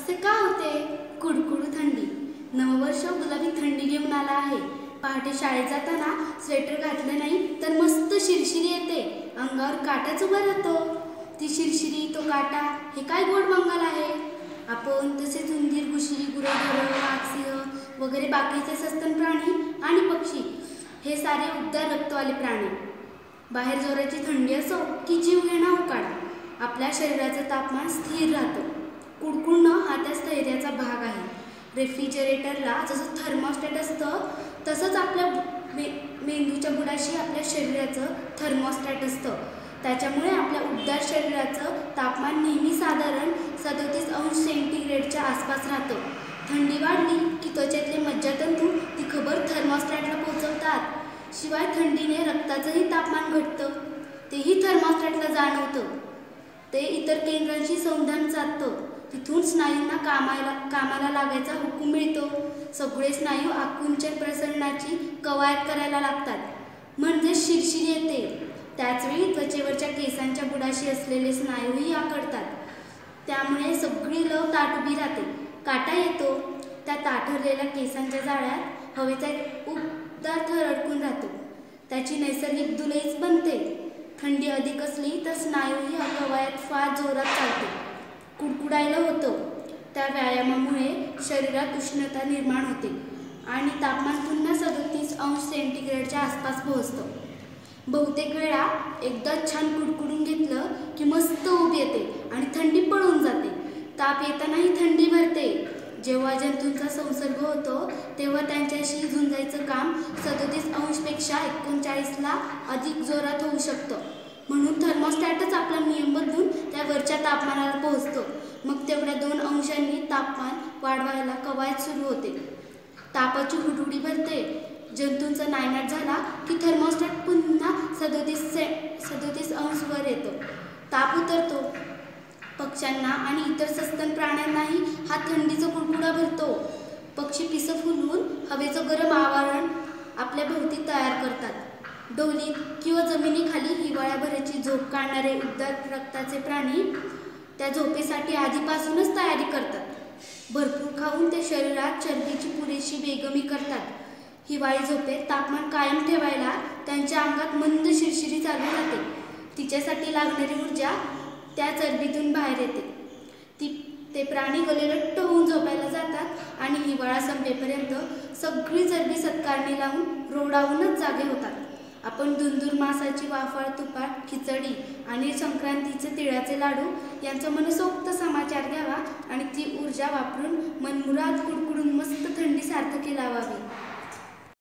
असे का होते? कुडकुड थंडी. नववर्ष गुलाबी थंडी घेऊन आला आहे. पहाटे शाळेत जाताना स्वेटर घातलं नाही तर मस्त शिरशिरी येते, अंगावर काटाच उभा राहतो. ती शिरशिरी, तो काटा, हे काय गोड मंगल आहे. आपण तसेच उंदीर, घुशी, गुरेढोरं, वाघ, सिंह वगैरे बाकीचे सस्तन प्राणी आणि पक्षी हे सारे उबदार रक्तवाले प्राणी. बाहेर जोराची थंडी असो की जीव घेणा उकाडा, आपल्या शरीराचं तापमान स्थिर राहतं. कुडकुडणं हा त्या स्थैर्याचा भाग आहे. रेफ्रिजरेटरला जसं थर्मोस्टॅट असतं तसंच आपल्या मेंदूच्या बुडाशी आपल्या शरीराचं थर्मोस्टॅट असतं. त्याच्यामुळे आपल्या उबदार शरीराचं तापमान नेहमी साधारण 37°C आसपास राहतं. थंडी वाढली की त्वचेतले मज्जातंतू ती खबर थर्मोस्टॅटला पोहोचवतात. शिवाय थंडीने रक्ताचंही तापमान घटतं, तेही थर्मोस्टॅटला जाणवतं. ते इतर केंद्रांशी संधान साधतं. तिथून स्नायूंना कामाला लागायचा हुकूम मिळतो. सगळे स्नायू आकुंचन प्रसरणाची कवायत करायला लागतात, म्हणजे शिरशिरी येते. त्याचवेळी त्वचेवरच्या केसांच्या बुडाशी असलेले स्नायूही आकडतात. त्यामुळे सगळी लव ताठ उभी राहते. काटा येतो. त्या ताठरलेल्या केसांच्या जाळ्यात हवेचा एक उबदार थर अडकून राहतो. त्याची नैसर्गिक दुलईच बनते. थंडी अधिक असली तर स्नायूही कवायत फार जोरात चालते. कुडकुडायला होतं. त्या व्यायामामुळे शरीरात उष्णता निर्माण होते आणि तापमान पुन्हा 37°C आसपास पोहोचतं. बहुतेक वेळा एकदा छान कुडकुडून घेतलं की मस्त ऊब येते आणि थंडी पळून जाते. ताप येतानाही थंडी भरते. जेव्हा जंतूंचा संसर्ग होतो तेव्हा त्यांच्याशी झुंजायचं काम 37°पेक्षा 39ला अधिक जोरात होऊ शकतं. म्हणून थर्मोस्टॅटच आपला नियम बदलून त्या वरच्या तापमानाला पोहोचतो. मग तेवढ्या 2°नी तापमान वाढवायला कवायत सुरू होते. तापाची हुडहुडी भरते. जंतूंचा नायनाट झाला की थर्मोस्टॅट पुन्हा 37° वर येतो. ताप उतरतो. पक्ष्यांना आणि इतर सस्तन प्राण्यांनाही हा थंडीचा कुडकुडा भरतो. पक्षी पिसं फुलवून हवेचं गरम आवरण आपल्या भोवती तयार करतात. डोलीत किंवा जमिनीखाली हिवाळ्याभराची झोप काढणारे उबदार रक्ताचे प्राणी त्या झोपेसाठी आधीपासूनच तयारी करतात. भरपूर खाऊन ते शरीरात चरबीची पुरेशी बेगमी करतात. हिवाळी झोपेत तापमान कायम ठेवायला त्यांच्या अंगात मंद शिरशिरी चालू राहते. तिच्यासाठी लागणारी ऊर्जा त्या चरबीतून बाहेर येते. ते प्राणी गलेलट्ट होऊन झोपायला जातात आणि हिवाळा संपेपर्यंत सगळी चरबी सत्कारणी लावून रोडावूनच जागे होतात. आपण धुंदूर मासाची वाफाळ तुपात खिचडी आणि संक्रांतीचे तिळाचे लाडू यांचा मनसोक्त समाचार घ्यावा आणि ती ऊर्जा वापरून मनमुराद कुडकुडून मस्त थंडी सार्थकी लावावी.